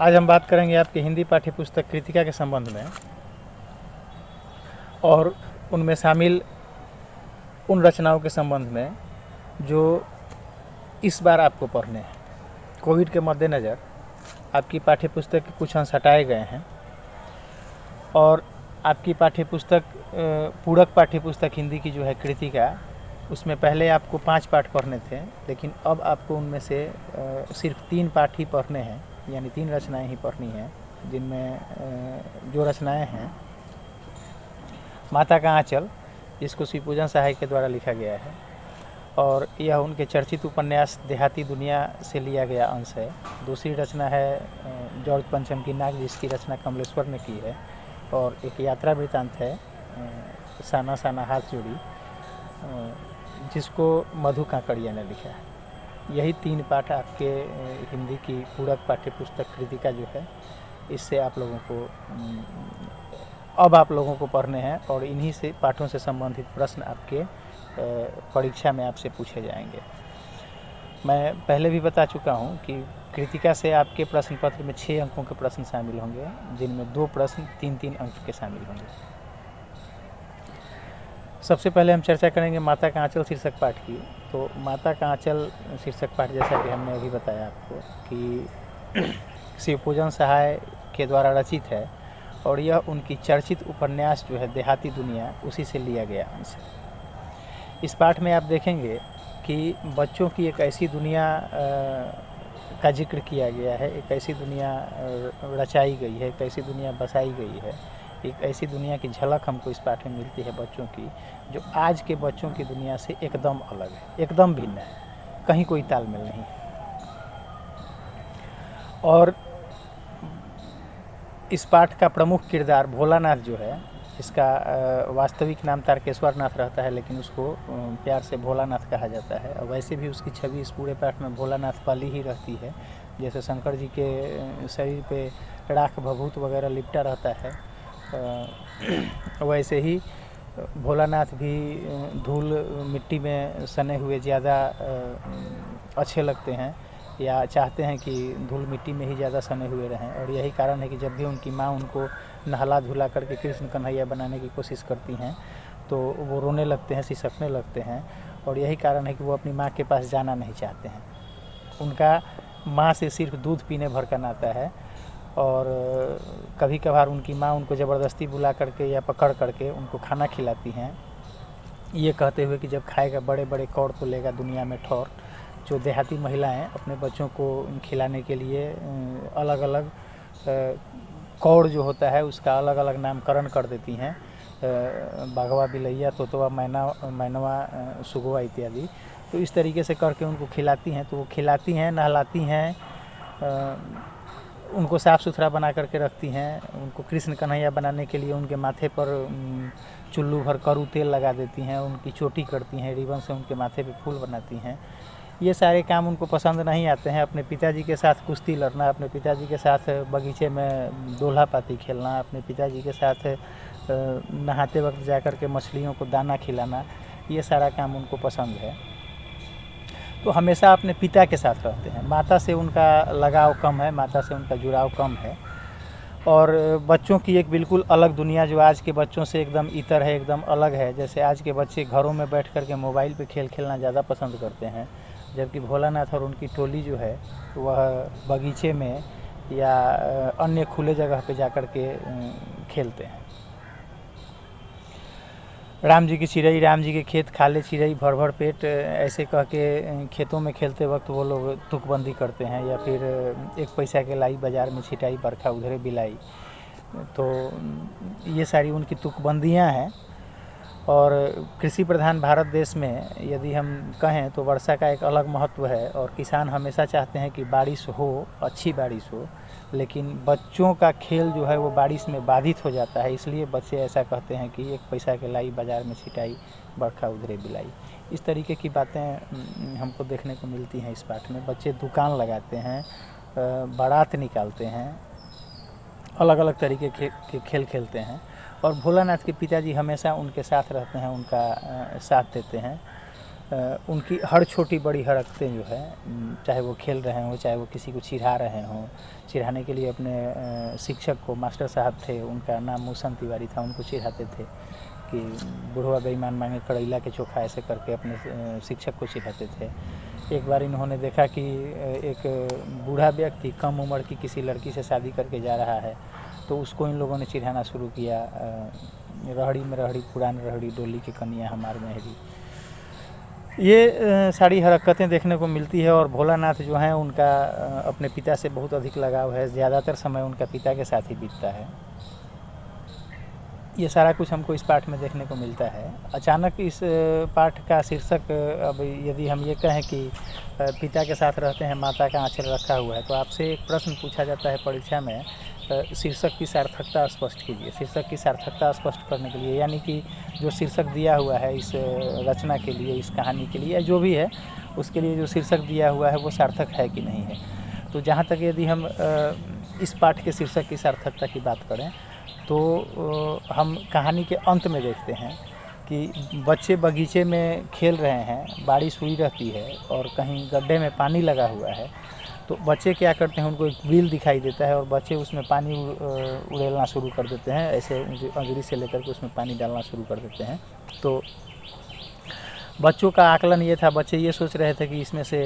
आज हम बात करेंगे आपके हिंदी पाठ्य पुस्तक कृतिका के संबंध में और उनमें शामिल उन रचनाओं के संबंध में जो इस बार आपको पढ़ने हैं। कोविड के मद्देनज़र आपकी पाठ्य पुस्तक के कुछ अंश हटाए गए हैं और आपकी पाठ्य पुस्तक पूरक पाठ्य पुस्तक हिंदी की जो है कृतिका, उसमें पहले आपको 5 पाठ पढ़ने थे, लेकिन अब आपको उनमें से सिर्फ 3 पाठ ही पढ़ने हैं, यानी 3 रचनाएं ही पढ़नी हैं, जिनमें जो रचनाएं हैं माता का आंचल, जिसको शिवपूजन सहाय के द्वारा लिखा गया है और यह उनके चर्चित उपन्यास देहाती दुनिया से लिया गया अंश है। दूसरी रचना है जॉर्ज पंचम की नाक, जिसकी रचना कमलेश्वर ने की है, और एक यात्रा वृतांत है साना साना हाथ जोड़ी, जिसको मधु काकड़िया ने लिखा है। यही 3 पाठ आपके हिंदी की पूरक पाठ्य पुस्तक कृतिका जो है, इससे आप लोगों को अब आप लोगों को पढ़ने हैं और इन्हीं से पाठों से संबंधित प्रश्न आपके परीक्षा में आपसे पूछे जाएंगे। मैं पहले भी बता चुका हूं कि कृतिका से आपके प्रश्न पत्र में 6 अंकों के प्रश्न शामिल होंगे, जिनमें 2 प्रश्न 3-3 अंक के शामिल होंगे। सबसे पहले हम चर्चा करेंगे माता का आंचल शीर्षक पाठ की। तो माता का आंचल शीर्षक पाठ, जैसा कि हमने अभी बताया आपको, कि शिवपूजन सहाय के द्वारा रचित है और यह उनकी चर्चित उपन्यास जो है देहाती दुनिया, उसी से लिया गया अंश है। इस पाठ में आप देखेंगे कि बच्चों की एक ऐसी दुनिया का जिक्र किया गया है, एक ऐसी दुनिया रचाई गई है, एक ऐसी दुनिया बसाई गई है, एक ऐसी दुनिया की झलक हमको इस पाठ में मिलती है बच्चों की, जो आज के बच्चों की दुनिया से एकदम अलग है, एकदम भिन्न है, कहीं कोई तालमेल नहीं है। और इस पाठ का प्रमुख किरदार भोलानाथ जो है, इसका वास्तविक नाम तारकेश्वर नाथ रहता है, लेकिन उसको प्यार से भोलानाथ कहा जाता है। और वैसे भी उसकी छवि इस पूरे पाठ में भोलानाथ वाली ही रहती है। जैसे शंकर जी के शरीर पे राख भभूत वगैरह लिपटा रहता है, वैसे ही भोलानाथ भी धूल मिट्टी में सने हुए ज़्यादा अच्छे लगते हैं, या चाहते हैं कि धूल मिट्टी में ही ज़्यादा सने हुए रहें। और यही कारण है कि जब भी उनकी माँ उनको नहला धुला करके कृष्ण कन्हैया बनाने की कोशिश करती हैं तो वो रोने लगते हैं, सिसकने लगते हैं, और यही कारण है कि वो अपनी माँ के पास जाना नहीं चाहते हैं। उनका माँ से सिर्फ दूध पीने भर का नाता है, और कभी कभार उनकी माँ उनको ज़बरदस्ती बुला करके या पकड़ करके उनको खाना खिलाती हैं, ये कहते हुए कि जब खाएगा बड़े बड़े कौड़ तो लेगा दुनिया में ठौर। जो देहाती महिलाएं अपने बच्चों को खिलाने के लिए अलग अलग कौड़ जो होता है उसका अलग अलग नामकरण कर देती हैं, बाघवा, बिलैया, तोतवा, मैनवा, सुगवा इत्यादि। तो इस तरीके से करके उनको खिलाती हैं। तो वो खिलाती हैं, नहलाती हैं, उनको साफ़ सुथरा बना करके रखती हैं। उनको कृष्ण कन्हैया बनाने के लिए उनके माथे पर चुल्लू भर करू तेल लगा देती हैं, उनकी चोटी करती हैं, रिबन से उनके माथे पे फूल बनाती हैं। ये सारे काम उनको पसंद नहीं आते हैं। अपने पिताजी के साथ कुश्ती लड़ना, अपने पिताजी के साथ बगीचे में दोल्हा पाती खेलना, अपने पिताजी के साथ नहाते वक्त जाकर के मछलियों को दाना खिलाना, ये सारा काम उनको पसंद है। तो हमेशा अपने पिता के साथ रहते हैं। माता से उनका लगाव कम है, माता से उनका जुड़ाव कम है। और बच्चों की एक बिल्कुल अलग दुनिया जो आज के बच्चों से एकदम इतर है, एकदम अलग है। जैसे आज के बच्चे घरों में बैठ कर के मोबाइल पे खेल खेलना ज़्यादा पसंद करते हैं, जबकि भोलानाथ और उनकी टोली जो है वह बगीचे में या अन्य खुले जगह पे जाकर के खेलते हैं। राम जी की चिड़ई, राम जी के खेत खाले चिड़ई भर भर पेट, ऐसे कह के खेतों में खेलते वक्त वो लोग तुकबंदी करते हैं। या फिर 1 पैसा के लाई बाज़ार में छिटाई, बरखा उधरे बिलाई। तो ये सारी उनकी तुकबंदियाँ हैं। और कृषि प्रधान भारत देश में यदि हम कहें तो वर्षा का एक अलग महत्व है, और किसान हमेशा चाहते हैं कि बारिश हो, अच्छी बारिश हो, लेकिन बच्चों का खेल जो है वो बारिश में बाधित हो जाता है। इसलिए बच्चे ऐसा कहते हैं कि 1 पैसा के लाई बाज़ार में छिटाई, बरखा उधरे बिलाई। इस तरीके की बातें हमको देखने को मिलती हैं इस पाठ में। बच्चे दुकान लगाते हैं, बारात निकालते हैं, अलग अलग तरीके के खेल खेलते हैं। और भोलानाथ के पिताजी हमेशा उनके साथ रहते हैं, उनका साथ देते हैं। उनकी हर छोटी बड़ी हरकतें जो है, चाहे वो खेल रहे हों, चाहे वो किसी को चिढ़ा रहे हों, चिढ़ाने के लिए अपने शिक्षक को, मास्टर साहब थे, उनका नाम मूसन तिवारी था, उनको चिढ़ाते थे कि बुढ़वा बेईमान मांगे करैला के चोखा, ऐसे करके अपने शिक्षक को चिढ़ाते थे। एक बार इन्होंने देखा कि एक बूढ़ा व्यक्ति कम उम्र की किसी लड़की से शादी करके जा रहा है, तो उसको इन लोगों ने चिढ़ाना शुरू किया, रहड़ी में रहड़ी पुरान रहड़ी, डोली की कन्या हमार मेहरी। ये सारी हरकतें देखने को मिलती है। और भोलानाथ जो हैं, उनका अपने पिता से बहुत अधिक लगाव है, ज़्यादातर समय उनका पिता के साथ ही बीतता है। ये सारा कुछ हमको इस पाठ में देखने को मिलता है। अचानक इस पाठ का शीर्षक, अब यदि हम ये कहें कि पिता के साथ रहते हैं, माता का आंचल रखा हुआ है, तो आपसे एक प्रश्न पूछा जाता है परीक्षा में, शीर्षक की सार्थकता स्पष्ट कीजिए। शीर्षक की सार्थकता स्पष्ट करने के लिए, यानी कि जो शीर्षक दिया हुआ है इस रचना के लिए, इस कहानी के लिए, या जो भी है उसके लिए जो शीर्षक दिया हुआ है वो सार्थक है कि नहीं है। तो जहाँ तक यदि हम इस पाठ के शीर्षक की सार्थकता की बात करें, तो हम कहानी के अंत में देखते हैं कि बच्चे बगीचे में खेल रहे हैं, बारिश हुई रहती है और कहीं गड्ढे में पानी लगा हुआ है। तो बच्चे क्या करते हैं, उनको एक व्हील दिखाई देता है और बच्चे उसमें पानी उड़ेलना शुरू कर देते हैं, ऐसे अंजूरी से लेकर के उसमें पानी डालना शुरू कर देते हैं। तो बच्चों का आकलन ये था, बच्चे ये सोच रहे थे कि इसमें से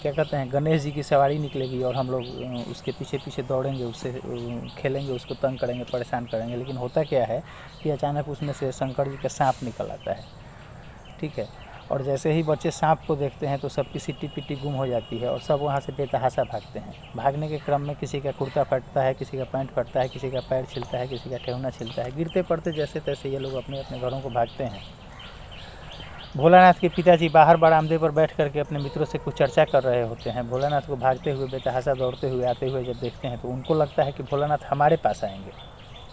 क्या कहते हैं, गणेश जी की सवारी निकलेगी और हम लोग उसके पीछे पीछे दौड़ेंगे, उससे खेलेंगे, उसको तंग करेंगे, परेशान करेंगे। लेकिन होता क्या है कि अचानक उसमें से शंकर जी का सांप निकल आता है, ठीक है। और जैसे ही बच्चे सांप को देखते हैं तो सबकी सिट्टी पिट्टी गुम हो जाती है और सब वहाँ से बेतहाशा भागते हैं। भागने के क्रम में किसी का कुर्ता फटता है, किसी का पैंट फटता है, किसी का पैर छिलता है, किसी का ठेहुना छिलता है। गिरते पड़ते जैसे तैसे ये लोग अपने अपने घरों को भागते हैं। भोलानाथ के पिताजी बाहर बरामदे पर बैठ करके अपने मित्रों से कुछ चर्चा कर रहे होते हैं। भोलानाथ को भागते हुए, बेतहाशा दौड़ते हुए, आते हुए जब देखते हैं तो उनको लगता है कि भोलानाथ हमारे पास आएंगे।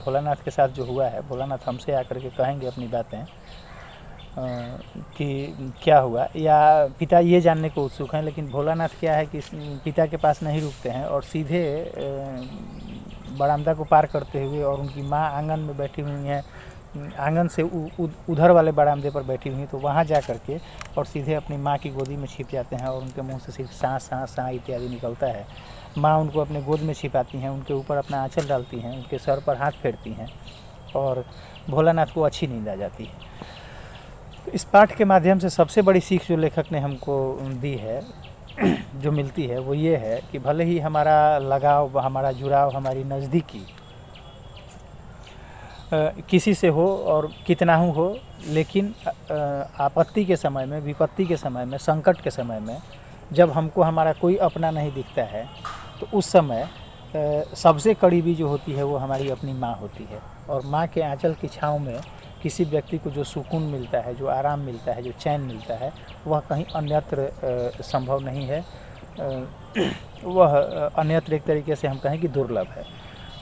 भोलानाथ के साथ जो हुआ है, भोलानाथ हमसे आकर के कहेंगे अपनी बातें कि क्या हुआ, या पिता ये जानने को उत्सुक हैं। लेकिन भोलानाथ क्या है कि पिता के पास नहीं रुकते हैं और सीधे बरामदा को पार करते हुए, और उनकी माँ आंगन में बैठी हुई हैं, आंगन से उधर वाले बरामदे पर बैठी हुई, तो वहाँ जा कर के और सीधे अपनी माँ की गोदी में छिप जाते हैं और उनके मुंह से सिर्फ सांस सांस सांस इत्यादि निकलता है। माँ उनको अपने गोद में छिपाती हैं, उनके ऊपर अपना आंचल डालती हैं, उनके सर पर हाथ फेरती हैं और भोलानाथ को अच्छी नींद आ जाती है। इस पाठ के माध्यम से सबसे बड़ी सीख जो लेखक ने हमको दी है, जो मिलती है, वो ये है कि भले ही हमारा लगाव, हमारा जुड़ाव, हमारी नज़दीकी किसी से हो और कितना हो, लेकिन आपत्ति के समय में, विपत्ति के समय में, संकट के समय में जब हमको हमारा कोई अपना नहीं दिखता है, तो उस समय सबसे करीबी जो होती है वो हमारी अपनी माँ होती है। और माँ के आंचल की छाँव में किसी व्यक्ति को जो सुकून मिलता है, जो आराम मिलता है, जो चैन मिलता है, वह कहीं अन्यत्र संभव नहीं है। वह अन्यत्र एक तरीके से हम कहें कि दुर्लभ है।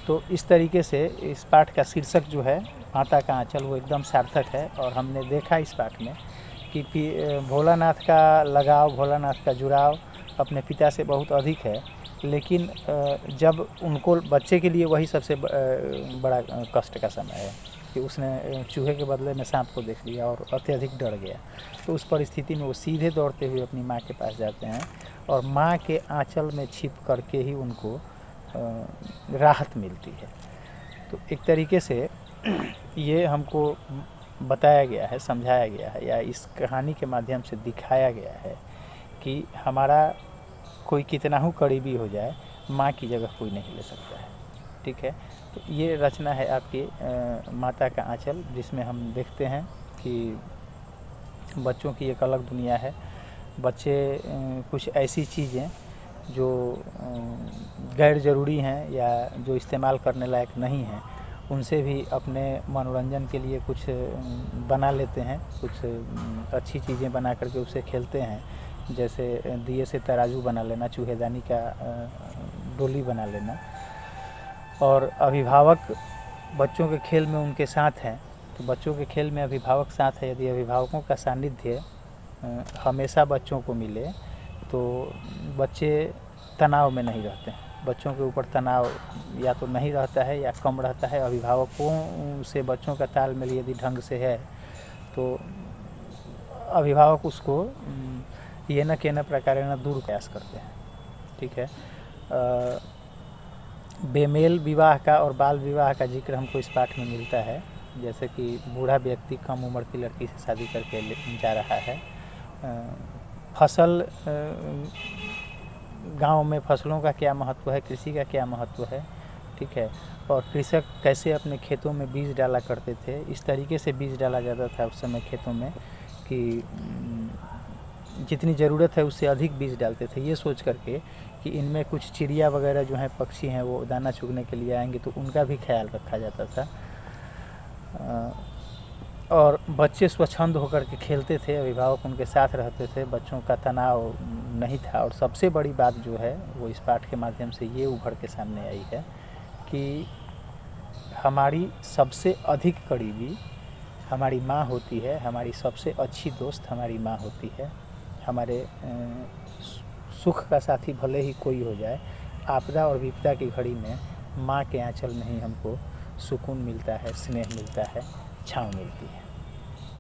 तो इस तरीके से इस पाठ का शीर्षक जो है, माता का आंचल, वो एकदम सार्थक है। और हमने देखा इस पाठ में कि भोलानाथ का लगाव, भोलानाथ का जुड़ाव अपने पिता से बहुत अधिक है। लेकिन जब उनको, बच्चे के लिए वही सबसे बड़ा कष्ट का समय है कि उसने चूहे के बदले में सांप को देख लिया और अत्यधिक डर गया। तो उस परिस्थिति में वो सीधे दौड़ते हुए अपनी माँ के पास जाते हैं और माँ के आंचल में छिप करके ही उनको राहत मिलती है। तो एक तरीके से ये हमको बताया गया है, समझाया गया है, या इस कहानी के माध्यम से दिखाया गया है कि हमारा कोई कितना ही करीबी हो जाए, माँ की जगह कोई नहीं ले सकता है। ठीक है, तो ये रचना है आपकी माता का आंचल, जिसमें हम देखते हैं कि बच्चों की एक अलग दुनिया है। बच्चे कुछ ऐसी चीज़ें जो गैर ज़रूरी हैं या जो इस्तेमाल करने लायक नहीं हैं, उनसे भी अपने मनोरंजन के लिए कुछ बना लेते हैं, कुछ अच्छी चीज़ें बना करके उससे खेलते हैं। जैसे दिए से तराजू बना लेना, चूहेदानी का डोली बना लेना। और अभिभावक बच्चों के खेल में उनके साथ हैं, तो बच्चों के खेल में अभिभावक साथ है। यदि अभिभावकों का सानिध्य हमेशा बच्चों को मिले तो बच्चे तनाव में नहीं रहते हैं। बच्चों के ऊपर तनाव या तो नहीं रहता है या कम रहता है। अभिभावकों से बच्चों का तालमेल यदि ढंग से है तो अभिभावक उसको ये न के न प्रकार न दूर प्रयास करते हैं। ठीक है। बेमेल विवाह का और बाल विवाह का जिक्र हमको इस पाठ में मिलता है। जैसे कि बूढ़ा व्यक्ति कम उम्र की लड़की से शादी करके जा रहा है। फसल, गांव में फसलों का क्या महत्व है, कृषि का क्या महत्व है। ठीक है। और कृषक कैसे अपने खेतों में बीज डाला करते थे, इस तरीके से बीज डाला जाता था उस समय खेतों में कि जितनी ज़रूरत है उससे अधिक बीज डालते थे, ये सोच करके कि इनमें कुछ चिड़िया वगैरह जो हैं, पक्षी हैं, वो दाना चुगने के लिए आएंगे, तो उनका भी ख्याल रखा जाता था। और बच्चे स्वच्छंद होकर के खेलते थे, अभिभावक उनके साथ रहते थे, बच्चों का तनाव नहीं था। और सबसे बड़ी बात जो है वो इस पाठ के माध्यम से ये उभर के सामने आई है कि हमारी सबसे अधिक करीबी हमारी माँ होती है, हमारी सबसे अच्छी दोस्त हमारी माँ होती है। हमारे सुख का साथी भले ही कोई हो जाए, आपदा और विपदा की घड़ी में माँ के आंचल में ही हमको सुकून मिलता है, स्नेह मिलता है, छाँव मिलती है।